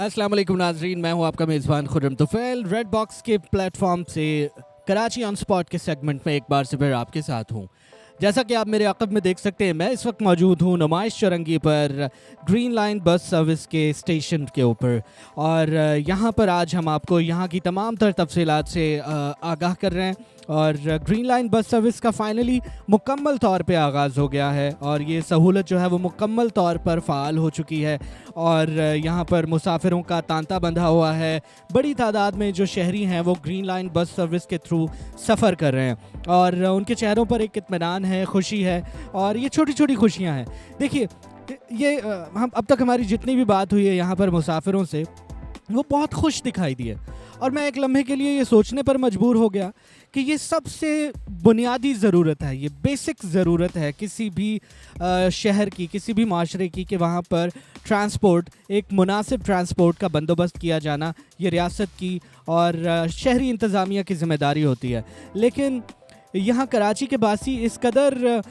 अस्सलाम वालेकुम नाजरीन, मैं हूं आपका मेज़बान खुर्रम तुफ़ैल। रेड बॉक्स के प्लेटफॉर्म से कराची ऑन स्पॉट के सेगमेंट में एक बार से फिर आपके साथ हूं। जैसा कि आप मेरे अक़ब में देख सकते हैं, मैं इस वक्त मौजूद हूं नुमाइश चौरंगी पर ग्रीन लाइन बस सर्विस के स्टेशन के ऊपर, और यहां पर आज हम आपको यहां की तमाम तर तफसीलात से आगाह कर रहे हैं। और ग्रीन लाइन बस सर्विस का फाइनली मुकम्मल तौर पे आगाज़ हो गया है और ये सहूलत जो है वो मुकम्मल तौर पर फ़ाल हो चुकी है और यहाँ पर मुसाफिरों का तांता बंधा हुआ है। बड़ी तादाद में जो शहरी हैं वो ग्रीन लाइन बस सर्विस के थ्रू सफ़र कर रहे हैं और उनके चेहरों पर एक इत्मीनान है, खुशी है, और ये छोटी छोटी खुशियाँ हैं। देखिए, ये हम अब तक हमारी जितनी भी बात हुई है यहाँ पर मुसाफिरों से, वो बहुत खुश दिखाई दिए, और मैं एक लम्हे के लिए ये सोचने पर मजबूर हो गया कि ये सबसे बुनियादी ज़रूरत है, ये बेसिक ज़रूरत है किसी भी शहर की, किसी भी माशरे की, कि वहाँ पर ट्रांसपोर्ट, एक मुनासिब ट्रांसपोर्ट का बंदोबस्त किया जाना ये रियासत की और शहरी इंतज़ामिया की ज़िम्मेदारी होती है। लेकिन यहाँ कराची के बासी इस कदर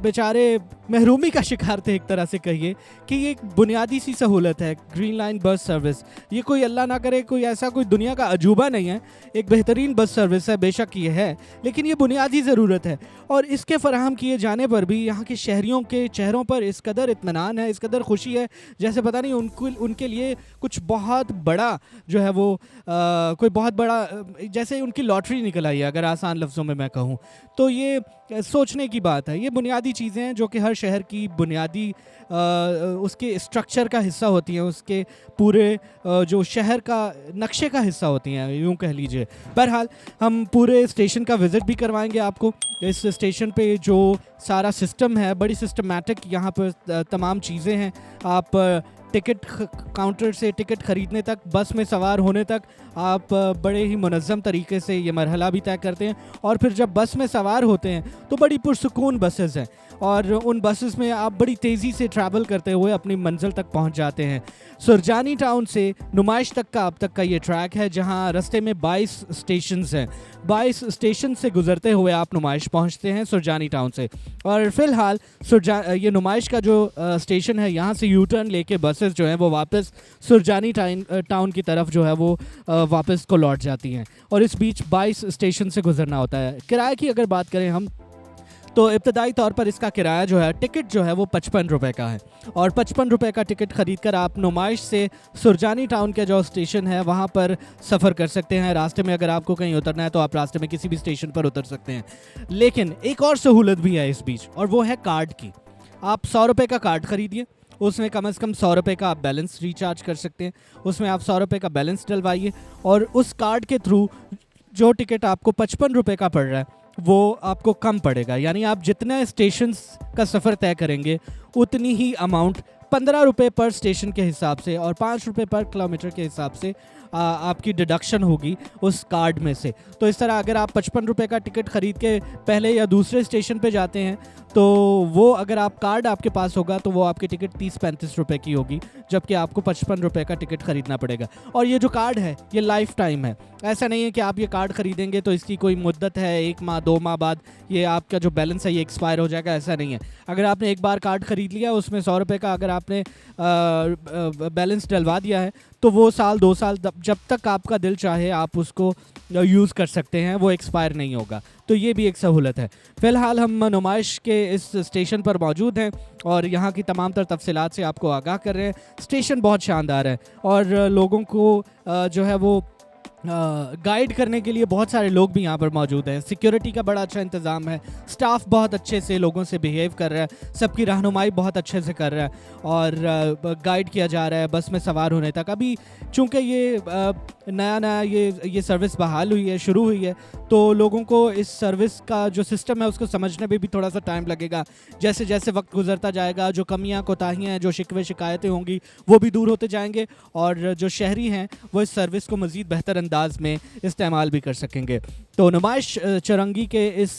बेचारे महरूमी का शिकार थे, एक तरह से कहिए, कि ये एक बुनियादी सी सहूलत है ग्रीन लाइन बस सर्विस। ये कोई अल्लाह ना करे कोई ऐसा कोई दुनिया का अजूबा नहीं है, एक बेहतरीन बस सर्विस है, बेशक ये है, लेकिन ये बुनियादी ज़रूरत है। और इसके फराहम किए जाने पर भी यहाँ के शहरियों के चेहरों पर इस कदर इत्मीनान है, इस कदर खुशी है, जैसे पता नहीं उनके लिए कुछ बहुत बड़ा जो है वो कोई बहुत बड़ा, जैसे उनकी लॉटरी निकल आई है, अगर आसान लफ्ज़ों में मैं कहूँ तो। ये सोचने की बात है, ये बुनियादी चीज़ें हैं जो कि हर शहर की बुनियादी उसके स्ट्रक्चर का हिस्सा होती हैं, उसके पूरे जो शहर का नक्शे का हिस्सा होती हैं, यूँ कह लीजिए। बहरहाल हम पूरे स्टेशन का विज़िट भी करवाएंगे आपको। इस स्टेशन पे जो सारा सिस्टम है, बड़ी सिस्टमैटिक यहाँ पर तमाम चीज़ें हैं। आप टिकट काउंटर से टिकट ख़रीदने तक, बस में सवार होने तक आप बड़े ही मुनज़्ज़म तरीके से ये मरहला भी तय करते हैं। और फिर जब बस में सवार होते हैं तो बड़ी पुरसुकून बसेस हैं, और उन बसेस में आप बड़ी तेज़ी से ट्रैवल करते हुए अपनी मंजिल तक पहुंच जाते हैं। सुरजानी टाउन से नुमाइश तक का अब तक का ये ट्रैक है, जहां रास्ते में 22 स्टेशंस हैं। 22 स्टेशन से गुजरते हुए आप नुमाइश पहुंचते हैं सुरजानी टाउन से। और फ़िलहाल ये नुमाइश का जो स्टेशन है, यहाँ से यू टर्न लेके बसेस जो हैं वो वापस सुरजानी टाउन की तरफ जो है वो वापस को लौट जाती हैं, और इस बीच 22 स्टेशन से गुजरना होता है। किराए की अगर बात करें हम, तो इब्तदाई तौर पर इसका किराया जो है, टिकट जो है वो 55 रुपये का है, और 55 रुपये का टिकट ख़रीद कर आप नुमाइश से सुरजानी टाउन के जो स्टेशन है वहाँ पर सफ़र कर सकते हैं। रास्ते में अगर आपको कहीं उतरना है तो आप रास्ते में किसी भी स्टेशन पर उतर सकते हैं। लेकिन एक और सहूलत भी है इस बीच, और वो है कार्ड की। आप 100 रुपये का कार्ड ख़रीदिए, उसमें कम से कम 100 रुपये का आप बैलेंस रिचार्ज कर सकते हैं। उसमें आप 100 रुपये का बैलेंस डलवाइए, और उस कार्ड के थ्रू जो टिकट आपको 55 रुपये का पड़ रहा है वो आपको कम पड़ेगा। यानी आप जितने स्टेशंस का सफ़र तय करेंगे उतनी ही अमाउंट 15 रुपये पर स्टेशन के हिसाब से और 5 रुपये पर किलोमीटर के हिसाब से आपकी डिडक्शन होगी उस कार्ड में से। तो इस तरह अगर आप 55 रुपये का टिकट ख़रीद के पहले या दूसरे स्टेशन पे जाते हैं तो वो, अगर आप कार्ड आपके पास होगा तो वो आपकी टिकट 30-35 रुपये की होगी, जबकि आपको 55 रुपये का टिकट ख़रीदना पड़ेगा। और ये जो कार्ड है ये लाइफ टाइम है, ऐसा नहीं है कि आप ये कार्ड ख़रीदेंगे तो इसकी कोई मुद्दत है, 1 माह 2 माह बाद ये आपका जो बैलेंस है ये एक्सपायर हो जाएगा, ऐसा नहीं है। अगर आपने एक बार कार्ड ख़रीद लिया, उसमें 100 रुपये का अगर आपने बैलेंस डलवा दिया है तो वो साल 2 साल जब तक आपका दिल चाहे आप उसको यूज़ कर सकते हैं, वो एक्सपायर नहीं होगा। तो ये भी एक सहूलत है। फ़िलहाल हम नुमाइश के इस स्टेशन पर मौजूद हैं और यहाँ की तमाम तर तफसीलात से आपको आगाह कर रहे हैं। स्टेशन बहुत शानदार है और लोगों को जो है वो गाइड करने के लिए बहुत सारे लोग भी यहाँ पर मौजूद हैं। सिक्योरिटी का बड़ा अच्छा इंतज़ाम है, स्टाफ बहुत अच्छे से लोगों से बिहेव कर रहा है, सबकी रहनुमाई बहुत अच्छे से कर रहा है और गाइड किया जा रहा है बस में सवार होने तक। अभी चूँकि ये नया ये सर्विस बहाल हुई है, शुरू हुई है, तो लोगों को इस सर्विस का जो सिस्टम है उसको समझने में भी थोड़ा सा टाइम लगेगा। जैसे जैसे वक्त गुजरता जाएगा, जो कमियां कोताहियां हैं, जो शिकवे शिकायतें होंगी वो भी दूर होते जाएंगे, और जो शहरी हैं वो इस सर्विस को मज़ीद बेहतर अंदाज में इस्तेमाल भी कर सकेंगे। तो नुमाइश चौरंगी के इस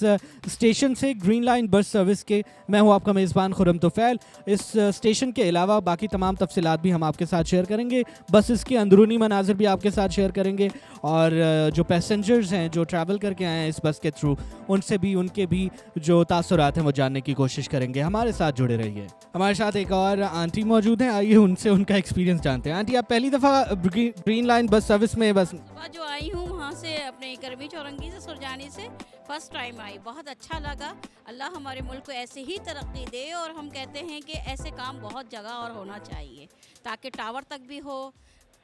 स्टेशन से ग्रीन लाइन बस सर्विस के मैं हूं आपका मेज़बान खुर्रम तुफ़ैल। इस स्टेशन के अलावा बाकी तमाम तफसीलात भी हम आपके साथ शेयर करेंगे, बसेस के अंदरूनी मनाज़िर भी आपके साथ शेयर करेंगे और जो पैसेंजर्स हैं जो ट्रैवल करके आए हैं इस बस के थ्रू उनसे भी उनके भी जो तासुरात हैं वो जानने की कोशिश करेंगे। हमारे साथ जुड़े रहिए। हमारे साथ एक और आंटी मौजूद हैं, आइए उनसे उनका एक्सपीरियंस जानते हैं। आंटी, आप पहली दफ़ा ग्रीन लाइन बस सर्विस में बस जो आई हूँ वहाँ से अपने करमी चौरंगी से सुरजानी से फर्स्ट टाइम आई, बहुत अच्छा लगा। अल्लाह हमारे मुल्क को ऐसे ही तरक्की दे और हम कहते हैं कि ऐसे काम बहुत जगह और होना चाहिए ताकि टावर तक भी हो।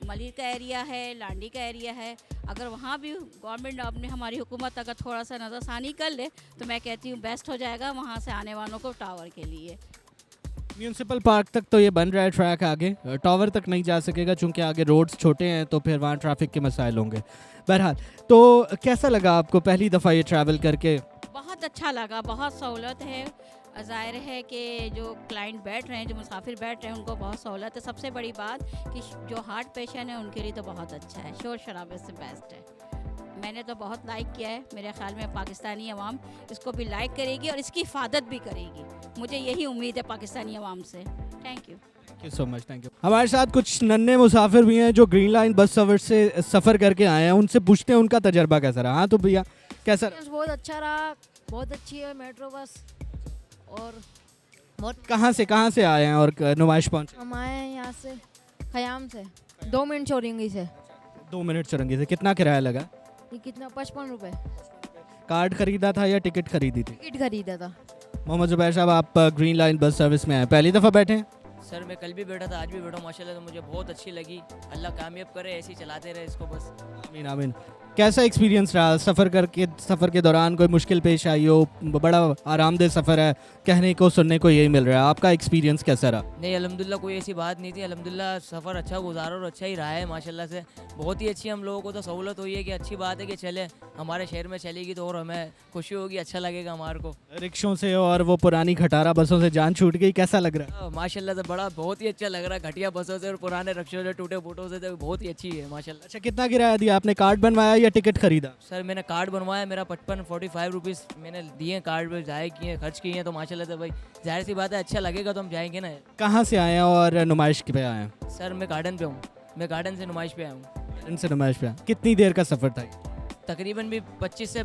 मलिर का एरिया है, लांडी का एरिया है, अगर वहाँ भी गवर्नमेंट अपने हमारी हुकूमत अगर थोड़ा सा नज़रसानी कर ले तो मैं कहती हूँ बेस्ट हो जाएगा वहाँ से आने वालों को टावर के लिए। म्यूनसिपल पार्क तक तो ये बन रहा है ट्रैक, आगे टावर तक नहीं जा सकेगा चूँकि आगे रोड्स छोटे हैं तो फिर वहाँ ट्रैफिक के मसाइल होंगे। बहरहाल, तो कैसा लगा आपको पहली दफ़ा ये ट्रैवल करके? बहुत अच्छा लगा, बहुत सहूलत है। ज़ाहिर है कि जो क्लाइंट बैठ रहे हैं, जो मुसाफिर बैठ रहे हैं, उनको बहुत सहूलत है। सबसे बड़ी बात कि जो हार्ट पेशेंट है उनके लिए तो बहुत अच्छा है, शोर शराबे से बेस्ट है। मैंने तो बहुत लाइक किया है, मेरे ख्याल में पाकिस्तानी अवाम इसको भी लाइक करेगी और इसकी हिफाजत भी करेगी। मुझे यही उम्मीद है पाकिस्तानी अवाम से। Thank you. Thank you so much, thank you. हमारे साथ कुछ नन्हे मुसाफिर भी हैं जो ग्रीन लाइन बस सर्विस से सफ़र करके आए हैं, उनसे पूछते हैं उनका तजर्बा कैसा रहा। हाँ तो भैया कैसा रहा? बहुत अच्छा रहा, बहुत अच्छी है मेट्रो बस। और बहुत कहाँ से आए हैं और नुमाइश पहुँचे? हम आए हैं यहाँ से खयाम से, 2 मिनट चौरंगी से। 2 मिनट चौरंगी से। कितना किराया लगा? ये कितना, 55 रुपये। कार्ड खरीदा था या टिकट खरीदी थी? टिकट खरीदा था। मोहम्मद ज़ुबैर साहब, आप ग्रीन लाइन बस सर्विस में आए, पहली दफ़ा बैठे हैं? सर मैं कल भी बैठा था, आज भी बैठा हूँ माशाल्लाह, तो मुझे बहुत अच्छी लगी। अल्लाह कामयाब करे, ऐसे ही चलाते रहे इसको बस। आमीन आमीन। कैसा एक्सपीरियंस रहा सफ़र के दौरान? कोई मुश्किल पेश आई हो? बड़ा आरामदेह सफ़र है, कहने को सुनने को यही मिल रहा है। आपका एक्सपीरियंस कैसा रहा? नहीं अल्हम्दुलिल्लाह कोई ऐसी बात नहीं थी, अल्हम्दुलिल्लाह सफ़र अच्छा गुजारा और अच्छा ही रहा है माशाल्लाह से। बहुत ही अच्छी हम लोगों को तो सहूलत हुई है कि अच्छी बात है कि चले हमारे शहर में चलेगी तो और हमें खुशी होगी, अच्छा लगेगा हमारे को। रिक्शों से और वो पुरानी खटारा बसों से जान छूट गई, कैसा लग रहा है? माशाल्लाह से बड़ा बहुत ही अच्छा लग रहा है। घटिया बसों से और पुराने रिक्शों से, टूटे फूटों से तो बहुत ही अच्छी है माशाल्लाह। अच्छा, कितना किराया दिया आपने? कार्ड बनवाया या टिकट खरीदा? सर मैंने कार्ड बनवाया, मेरा 45 रुपीज़ मैंने दिए कार्ड पे, ज़ाहिर किए, खर्च किए हैं, तो माशाल्लाह से भाई जाहिर सी बात है अच्छा लगेगा तो हम जाएंगे ना। कहाँ से आए हैं और नुमाइश पे आए हैं? सर मैं गार्डन पे हूँ, मैं गार्डन से नुमाइश पे आया हूँ। इनसे नुमाइश पे कितनी देर का सफ़र था? तकरीबन भी 20 से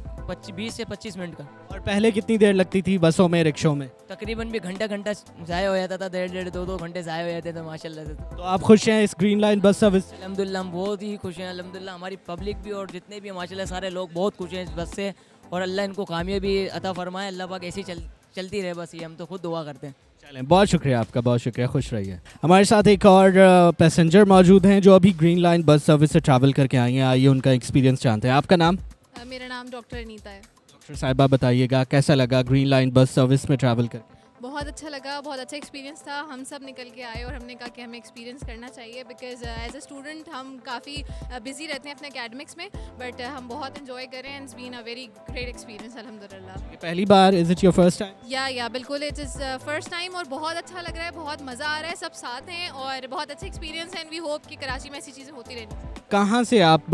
25 मिनट का। और पहले कितनी देर लगती थी बसों में, रिक्शों में? तकरीबन भी घंटा ज़ाया हो जाता था, 1.5-2 घंटे ज़ाया हो जाते थे माशाल्लाह से। तो आप खुश हैं इस ग्रीन लाइन बस सर्विस? अल्हम्दुलिल्लाह हम बहुत ही खुश हैं, अल्हम्दुलिल्लाह हमारी पब्लिक भी और जितने भी माशाल्लाह सारे लोग बहुत खुश हैं इस बस से। और अल्लाह इनको कामयाबी अता फरमाए, अल्लाह पाक ऐसी चलती रहे बस, ये हम तो खुद दुआ करते हैं। चलें, बहुत शुक्रिया आपका, बहुत शुक्रिया, खुश रहिए। हमारे साथ एक और पैसेंजर मौजूद हैं जो अभी ग्रीन लाइन बस सर्विस से ट्रैवल करके आई हैं, आइए उनका एक्सपीरियंस जानते हैं। आपका नाम? मेरा नाम डॉक्टर अनीता है। डॉक्टर साहिबा, बताइएगा कैसा लगा ग्रीन लाइन बस सर्विस में ट्रैवल करके? बहुत अच्छा लगा, बहुत अच्छा एक्सपीरियंस था। हम सब निकल के आए और हमने कहा कि हमें एक्सपीरियंस करना चाहिए बिकॉज एज अ स्टूडेंट हम काफ़ी बिजी रहते हैं अपने एकेडमिक्स में, बट हम बहुत इन्जॉय करें and it's been a very great experience अल्हम्दुलिल्लाह। पहली बार? Is it your first time? या बिल्कुल, इट इज़ फर्स्ट टाइम और बहुत अच्छा लग रहा है, बहुत मज़ा आ रहा है, सब साथ हैं और बहुत अच्छा एक्सपीरियंस है एंड वी होप कि कराची में ऐसी चीज़ें होती रहेंगी। कहाँ से आप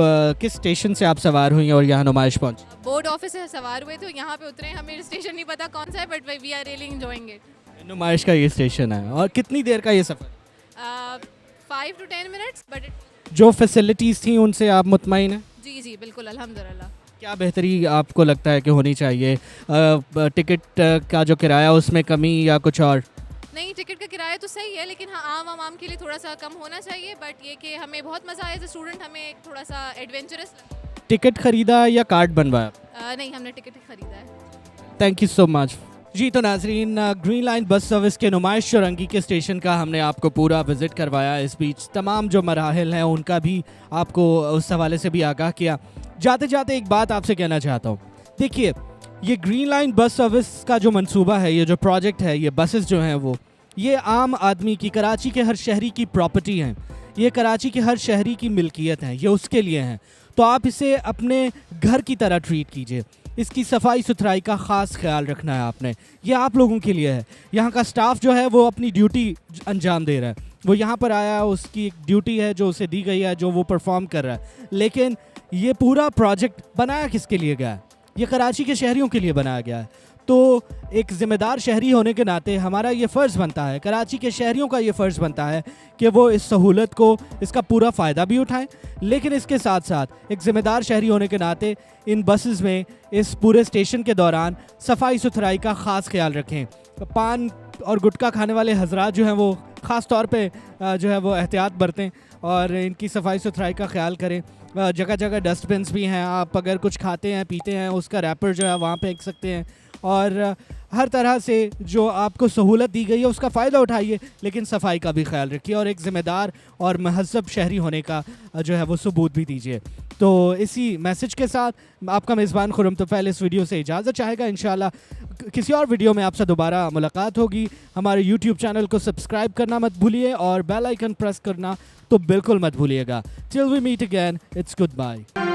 किस स्टेशन से आप सवार हुई हैं और यहाँ नुमाइश पहुँची? बोर्ड ऑफिस से सवार हुए थे, यहाँ पे उतरे, हमें स्टेशन नहीं पता कौन सा है but we are really enjoying it. नुमाइश का ये स्टेशन है। और कितनी देर का ये सफ़र? 5 to 10 मिनट्स बट जो फैसिलिटीज़ थी उनसे आप मुतमईन हैं? जी बिल्कुल अल्हम्दुलिल्लाह। क्या बेहतरी आपको लगता है कि होनी चाहिए? टिकट का जो किराया उसमें कमी या कुछ और? नहीं, टिकट का किराया तो सही है लेकिन हाँ आम के लिए थोड़ा सा कम होना चाहिए, बट ये कि हमें बहुत मज़ा आया एज अ स्टूडेंट, हमें थोड़ा सा एडवेंचरस। टिकट खरीदा या कार्ड बनवाया? नहीं, हमने टिकट ही खरीदा है। Thank you so much. जी तो नाजरीन, ग्रीन लाइन बस सर्विस के नुमाइश चौरंगी के स्टेशन का हमने आपको पूरा विज़िट करवाया। इस बीच तमाम जो मराहिल हैं उनका भी आपको उस हवाले से भी आगाह किया। जाते जाते एक बात आपसे कहना चाहता हूँ, देखिए ये ग्रीन लाइन बस सर्विस का जो मंसूबा है, ये जो प्रोजेक्ट है, ये बसेस जो हैं वो ये आम आदमी की, कराची के हर शहरी की प्रॉपर्टी हैं। ये कराची के हर शहरी की मिल्कियत हैं, ये उसके लिए हैं। तो आप इसे अपने घर की तरह ट्रीट कीजिए। इसकी सफाई सुथराई का ख़ास ख्याल रखना है आपने, ये आप लोगों के लिए है। यहाँ का स्टाफ जो है वो अपनी ड्यूटी अंजाम दे रहा है, वो यहाँ पर आया, उसकी एक ड्यूटी है जो उसे दी गई है, जो वो परफॉर्म कर रहा है। लेकिन یہ پورا پروجیکٹ بنایا کس کے لیے گیا ہے؟ یہ کراچی کے شہریوں کے لیے بنایا گیا ہے. تو ایک ذمہ دار شہری ہونے کے ناطے ہمارا یہ فرض بنتا ہے, کراچی کے شہریوں کا یہ فرض بنتا ہے کہ وہ اس سہولت کو, اس کا پورا فائدہ بھی اٹھائیں, لیکن اس کے ساتھ ساتھ ایک ذمہ دار شہری ہونے کے ناطے ان بسز میں اس پورے اسٹیشن کے دوران صفائی ستھرائی کا خاص خیال رکھیں. پان اور گٹکا کھانے والے حضرات جو ہیں وہ خاص طور پہ جو ہے وہ احتیاط برتیں اور ان کی صفائی ستھرائی کا خیال کریں. جگہ جگہ ڈسٹ بنس بھی ہیں, آپ اگر کچھ کھاتے ہیں پیتے ہیں اس کا ریپر جو ہے وہاں پہ پھینک سکتے ہیں, اور ہر طرح سے جو آپ کو سہولت دی گئی ہے اس کا فائدہ اٹھائیے, لیکن صفائی کا بھی خیال رکھیے اور ایک ذمہ دار اور مہذب شہری ہونے کا جو ہے وہ ثبوت بھی دیجیے. تو اسی میسج کے ساتھ آپ کا میزبان خرم طفیل اس ویڈیو سے اجازت چاہے گا. انشاءاللہ کسی اور ویڈیو میں آپ سے دوبارہ ملاقات ہوگی. ہمارے یوٹیوب چینل کو سبسکرائب کرنا مت بھولیے اور بیل آئیکن پریس کرنا تو بالکل مت بھولیے گا. Till we meet again, it's good bye.